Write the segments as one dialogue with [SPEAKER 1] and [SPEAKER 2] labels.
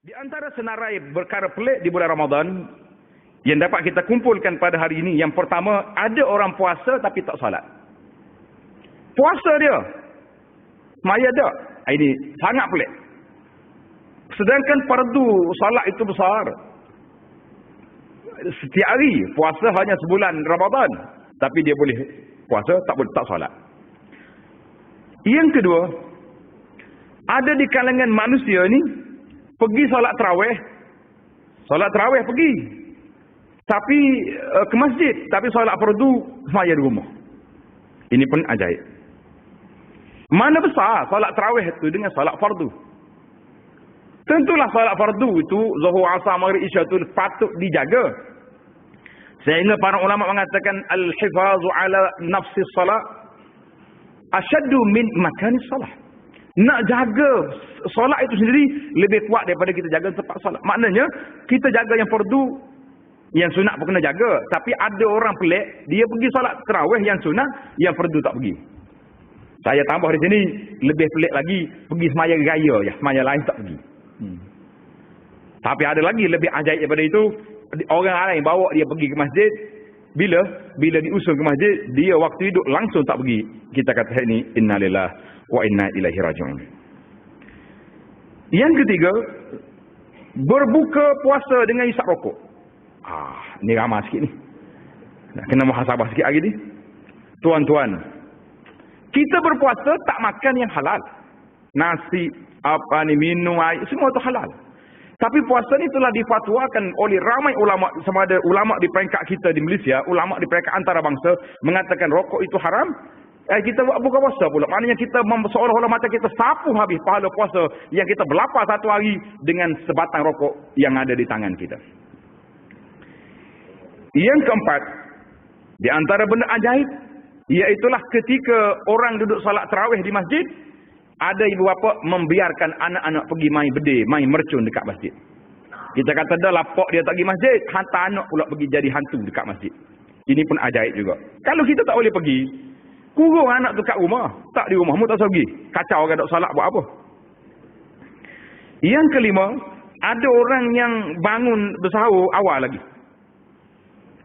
[SPEAKER 1] Di antara senarai perkara pelik di bulan Ramadan yang dapat kita kumpulkan pada hari ini, yang pertama, ada orang puasa tapi tak salat. Puasa dia, semaya tak. Ini sangat pelik. Sedangkan fardu salat itu besar. Setiap hari puasa hanya sebulan Ramadan, tapi dia boleh puasa tak salat. Yang kedua, ada di kalangan manusia ni pergi solat tarawih pergi, tapi ke masjid, tapi solat fardu semaya di rumah. Ini pun ajaib. Mana besar solat tarawih itu dengan solat fardu? Tentulah solat fardu itu zuhur, asar, maghrib, isya itu patut dijaga. Sehingga para ulama mengatakan al-hifazu ala nafsi salat asyaddu min makanis salat. Nak jaga solat itu sendiri lebih kuat daripada kita jaga tempat solat. Maknanya kita jaga yang fardu, yang sunat pun kena jaga. Tapi ada orang pelik, dia pergi solat tarawih yang sunat, yang fardu tak pergi. Saya tambah di sini, lebih pelik lagi, pergi semaya raya ya, semaya lain tak pergi. Tapi ada lagi lebih ajaib daripada itu, orang lain bawa dia pergi ke masjid, bila diusul ke masjid, dia waktu hidup langsung tak pergi. Kita kata ini innalillahi wa inna ilaihi raji'un. Yang ketiga, berbuka puasa dengan isap rokok. Ni ramai sikit ni. Nak kena muhasabah sikit hari ni. Tuan-tuan, kita berpuasa tak makan yang halal. Nasi, minum air, semua tu halal. Tapi puasa ni telah difatwakan oleh ramai ulama, sama ada ulama di peringkat kita di Malaysia, ulama di peringkat antarabangsa mengatakan rokok itu haram. Kita buka puasa pula. Maknanya kita seolah-olah macam kita sapu habis pahala puasa yang kita berlapar satu hari dengan sebatang rokok yang ada di tangan kita. Yang keempat, di antara benda ajaib, iaitulah ketika orang duduk salat tarawih di masjid, ada ibu bapa membiarkan anak-anak pergi main bedil, main mercun dekat masjid. Kita kata dah lapok dia tak pergi masjid, hantar anak pula pergi jadi hantu dekat masjid. Ini pun ajaib juga. Kalau kita tak boleh pergi, kurung anak tu kat rumah. Tak di rumahmu tak usah pergi. Kacau orang duk salat buat apa. Yang kelima, ada orang yang bangun bersahur awal lagi.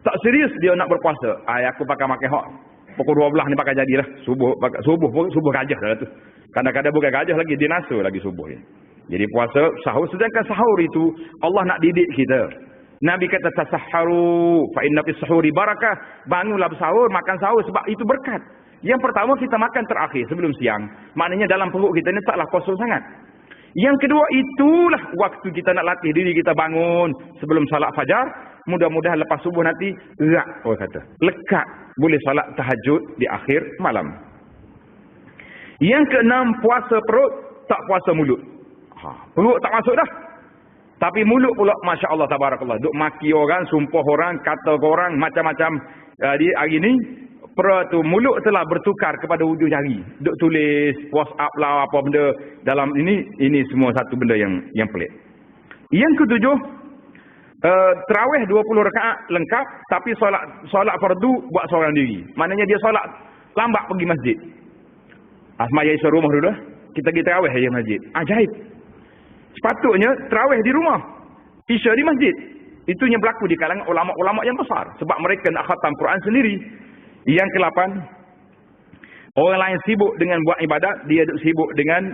[SPEAKER 1] Tak serius dia nak berpuasa. Aku pakai hak. Pukul 12 ni pakai jadilah. Subuh gajah dah tu. Kadang-kadang bukan gajah lagi, dia nasa lagi subuh ni. Jadi puasa, sahur. Sedangkan sahur itu Allah nak didik kita. Nabi kata tasahharu fa inna fis sahuri barakah. Bangunlah bersahur, makan sahur sebab itu berkat. Yang pertama, kita makan terakhir sebelum siang. Maknanya dalam perut kita ni taklah kosong sangat. Yang kedua, itulah waktu kita nak latih diri kita bangun sebelum salat fajar. Mudah-mudahan lepas subuh nanti orang kata lekat boleh salat tahajud di akhir malam. Yang keenam, puasa perut, tak puasa mulut. Perut tak masuk dah. Tapi mulut pula, Masya Allah, tabarakallah. Duk maki orang, sumpah orang, kata orang, macam-macam. Hari ni, mulut telah bertukar kepada hujung jari. Duk tulis, WhatsApp lah, apa benda. Dalam ini semua satu benda yang pelik. Yang ketujuh, tarawih 20 rakaat lengkap, tapi solat fardu buat seorang diri. Maknanya dia solat lambat pergi masjid. Semaya isya rumah dulu, kita pergi tarawih di masjid. Ajaib. Sepatutnya tarawih di rumah, isya di masjid. Itu yang berlaku di kalangan ulama-ulama yang besar. Sebab mereka nak khatam Quran sendiri. Yang ke-8, orang lain sibuk dengan buat ibadat, dia sibuk dengan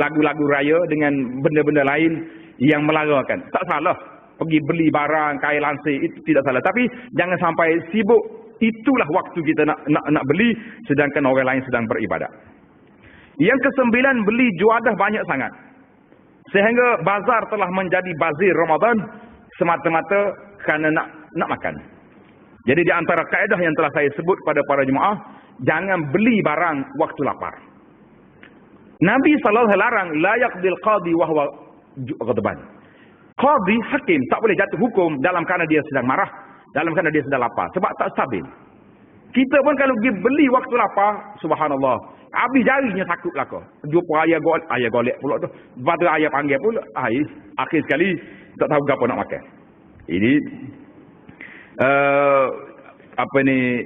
[SPEAKER 1] lagu-lagu raya, dengan benda-benda lain yang melarakan. Tak salah. Pergi beli barang, kain lansir, itu tidak salah. Tapi jangan sampai sibuk. Itulah waktu kita nak beli, sedangkan orang lain sedang beribadat. Yang ke-9, beli juadah banyak sangat. Sehingga bazar telah menjadi bazir Ramadan semata-mata kerana nak makan. Jadi di antara kaedah yang telah saya sebut pada para jemaah, jangan beli barang waktu lapar. Nabi SAW larang, la yaqdil qadi wa huwa ghadban. Qadi, hakim, tak boleh jatuh hukum dalam kerana dia sedang marah, dalam kerana dia sedang lapar. Sebab tak stabil. Kita pun kalau pergi beli waktu lapar, subhanallah, habis jarinya sakut lah kau. Jumpa ayah golek pula tu. Lepas tu ayah panggil pula. Akhir sekali, tak tahu apa nak makan. Ini,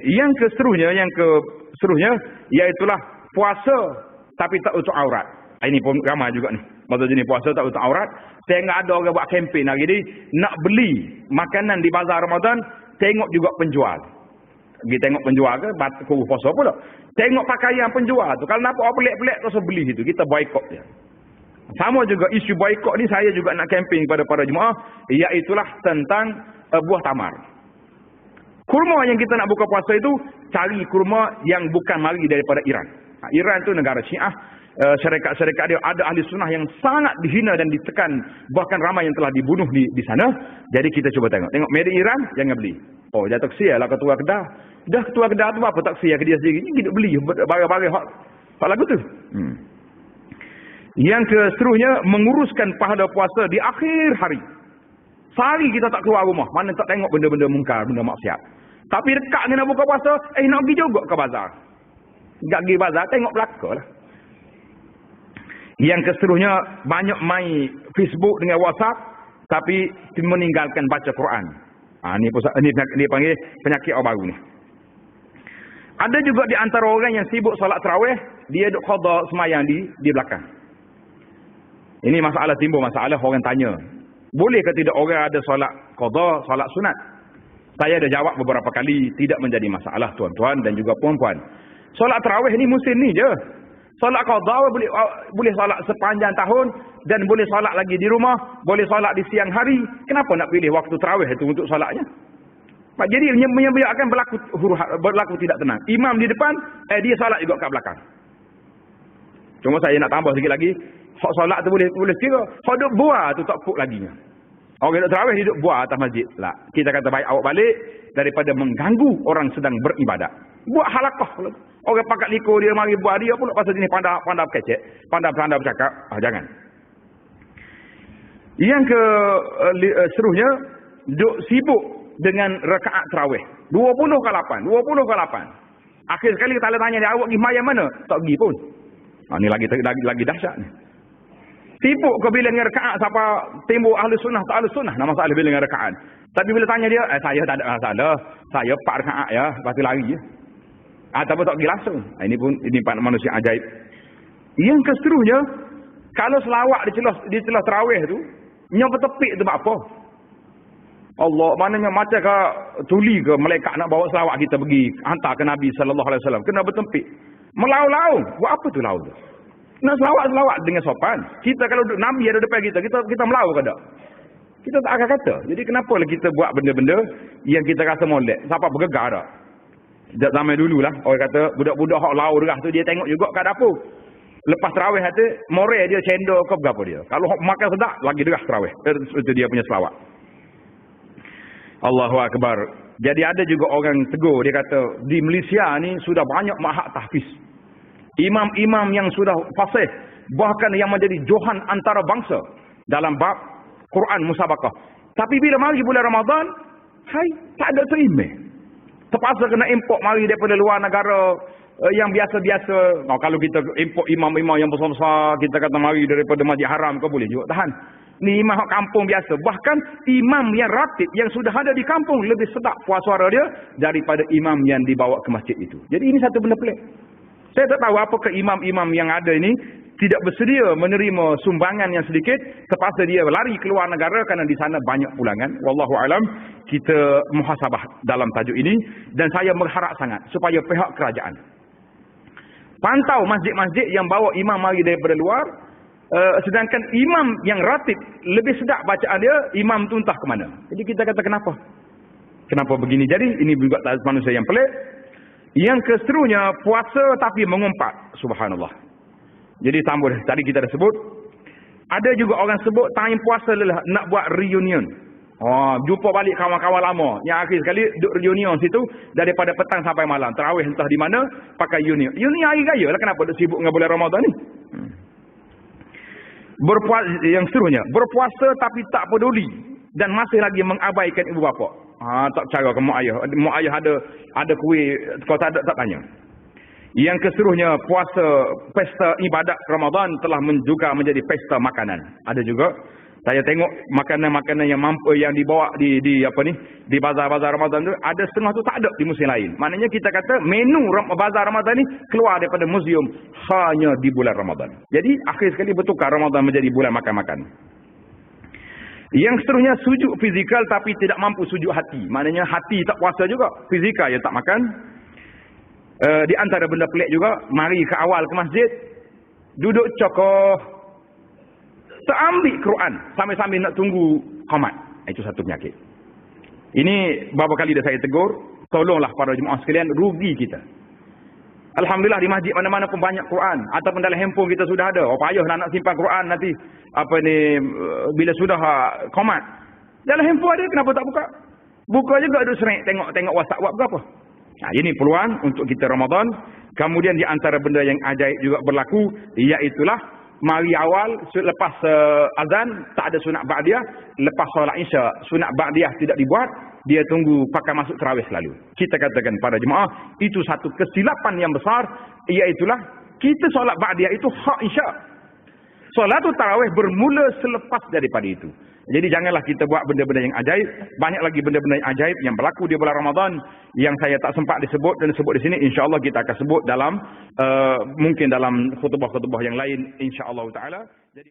[SPEAKER 1] yang keseterusnya, iaitulah puasa, tapi tak untuk aurat. Ini pun ramai juga ni. Masa jenis puasa tak tutup aurat. Tengok ada orang buat kempen lagi. Jadi nak beli makanan di bazar Ramadan, tengok juga penjual. Pergi tengok penjual ke, kurus puasa pula. Tengok pakaian penjual tu. Kalau nampak orang pelik-pelik, terus beli situ. Kita boykot dia. Sama juga isu boykot ni, saya juga nak kempen kepada para jemaah. Iaitulah tentang buah tamar. Kurma yang kita nak buka puasa itu, cari kurma yang bukan mari daripada Iran. Iran tu negara Syiah. Syarikat-syarikat dia ada ahli sunnah yang sangat dihina dan ditekan, bahkan ramai yang telah dibunuh di sana. Jadi kita cuba tengok made in Iran, jangan beli. Oh, dia taksi lah ketua kedah. Dah ketua kedah tu apa taksi ke dia sendiri, ni kita beli barang-barang hak lagu tu. Yang seterusnya, menguruskan pahala puasa di akhir hari. Sehari kita tak keluar rumah, mana tak tengok benda-benda mungkar, benda maksiat. Tapi dekat dengan nak buka puasa, nak pergi juga ke bazar. Tak pergi bazar, tengok belakang lah. Yang seterusnya, banyak main Facebook dengan WhatsApp, tapi meninggalkan baca Quran. Ini dipanggil penyakit orang baru ni. Ada juga di antara orang yang sibuk solat tarawih, dia duk qada semayang di belakang. Ini masalah timbul, masalah orang tanya. Boleh ke tidak orang ada solat qada, solat sunat? Saya dah jawab beberapa kali, tidak menjadi masalah tuan-tuan dan juga puan-puan. Solat tarawih ni musim ni je. Solat qada boleh solat sepanjang tahun dan boleh solat lagi di rumah, boleh solat di siang hari. Kenapa nak pilih waktu tarawih itu untuk solatnya? Jadi menyebabkan berlaku tidak tenang. Imam di depan, dia solat juga kat belakang. Cuma saya nak tambah sikit lagi, hak solat tu boleh kira, hak duk buah tu tak puk lagi. Orang duk tarawih dia duk buah atas masjid. Lah, kita kata baik awak balik daripada mengganggu orang sedang beribadat. Buat halakah. Orang pakat likur dia mari buat dia pula pasal jenis pandai kecek, pandai bercakap. Jangan. Yang seterusnya, duk sibuk dengan rakaat tarawih. 20 ke 8. Akhir sekali kita tanya dia, awak pergi mayang mana? Tak pergi pun. Ni lagi dahsyat ni. Sibuk ke bila dengan rakaat siapa timbul ahli sunnah tak ahli sunnah. Nama masalah bila dengan rakaat. Tapi bila tanya dia, saya tak ada masalah. Saya 4 rakaat ya, lepas tu lari je. Ataupun tak pergi langsung. Ini manusia ajaib. Yang seterusnya, kalau selawat di celah tarawih tu, nyampe tepik tu buat apa? Allah, maknanya macam ke tuli ke malaikat nak bawa selawat kita pergi hantar ke Nabi sallallahu alaihi wasallam, kena bertempik. Melau-lau. Buat apa tu lau tu? Nak selawat dengan sopan. Kita kalau Nabi ada depan kita melau ke tak? Kita tak akan kata. Jadi kenapalah kita buat benda-benda yang kita rasa molek? Siapa bergegar tak? Zaman dulu lah, orang kata budak-budak hak lau derah tu dia tengok juga kat dapur. Lepas tarawih tu, moral dia cendol ke berapa dia. Kalau makan sedap, lagi derah tarawih. Itu dia punya selawat. Allahu Akbar. Jadi ada juga orang tegur, dia kata di Malaysia ni sudah banyak mahak tahfiz. Imam-imam yang sudah fasih, bahkan yang menjadi johan antara bangsa dalam bab Quran musabakah. Tapi bila mari bulan Ramadan, tak ada terimeh. Terpaksa kena import mari daripada luar negara yang biasa-biasa. Kalau kita import imam-imam yang besar-besar, kita kata mari daripada Masjid Haram, kau boleh juga tahan. Ni imam kampung biasa. Bahkan imam yang ratib yang sudah ada di kampung lebih sedap puas suara dia daripada imam yang dibawa ke masjid itu. Jadi ini satu benda pelik. Saya tak tahu apakah imam-imam yang ada ini tidak bersedia menerima sumbangan yang sedikit, terpaksa dia lari keluar negara kerana di sana banyak pulangan. Wallahu alam, kita muhasabah dalam tajuk ini dan saya berharap sangat supaya pihak kerajaan pantau masjid-masjid yang bawa imam mari daripada luar, sedangkan imam yang ratib lebih sedap bacaan dia, imam tu entah ke mana. Jadi kita kata kenapa? Kenapa begini? Jadi ini juga manusia yang pelik. Yang keseterusnya, puasa tapi mengumpat. Subhanallah. Jadi sambung tadi kita dah sebut, ada juga orang sebut time puasa lelah nak buat reunion. Jumpa balik kawan-kawan lama. Yang akhir sekali duduk reunion situ daripada petang sampai malam. Tarawih entah di mana, pakai reunion. Reunion hari raya lah, kenapa duduk sibuk dengan bulan Ramadan ni? Yang seterusnya, berpuasa tapi tak peduli dan masih lagi mengabaikan ibu bapa. Tak cara ke mak ayah. Mak ayah ada kuih, kau tak tanya. Yang keseterusnya, puasa pesta ibadat Ramadan telah juga menjadi pesta makanan. Ada juga Saya tengok makanan-makanan yang mampu yang dibawa di bazar-bazar Ramadan tu, ada setengah tu tak ada di musim lain. Maknanya kita kata menu bazar Ramadan ni keluar daripada museum hanya di bulan Ramadan. Jadi akhir sekali bertukar Ramadan menjadi bulan makan-makan. Yang seterusnya sujud fizikal tapi tidak mampu sujud hati. Maknanya hati tak puasa juga, fizikal yang tak makan. Di antara benda pelik juga, mari ke awal ke masjid, duduk cokoh, tak ambil Quran sambil-sambil nak tunggu qamat. Itu satu penyakit. Ini beberapa kali dah saya tegur, tolonglah para jemaah sekalian, rugi kita. Alhamdulillah di masjid mana-mana pun banyak Quran, ataupun dalam handphone kita sudah ada. Oh payah nak simpan Quran nanti bila sudah qamat. Dalam handphone ada, kenapa tak buka? Buka juga duduk serik tengok WhatsApp buat apa. Nah, ini peluang untuk kita Ramadan. Kemudian di antara benda yang ajaib juga berlaku, iaitulah mari awal lepas azan tak ada sunat ba'diyah, lepas solat Isya sunat ba'diyah tidak dibuat, dia tunggu pakai masuk tarawih selalu. Kita katakan para jemaah, itu satu kesilapan yang besar, iaitulah kita solat ba'diyah itu hak Isya. Solatul tarawih bermula selepas daripada itu. Jadi janganlah kita buat benda-benda yang ajaib. Banyak lagi benda-benda yang ajaib yang berlaku di bulan Ramadan yang saya tak sempat disebut dan disebut di sini. InsyaAllah kita akan sebut dalam mungkin dalam khutbah-khutbah yang lain, insyaAllah ta'ala.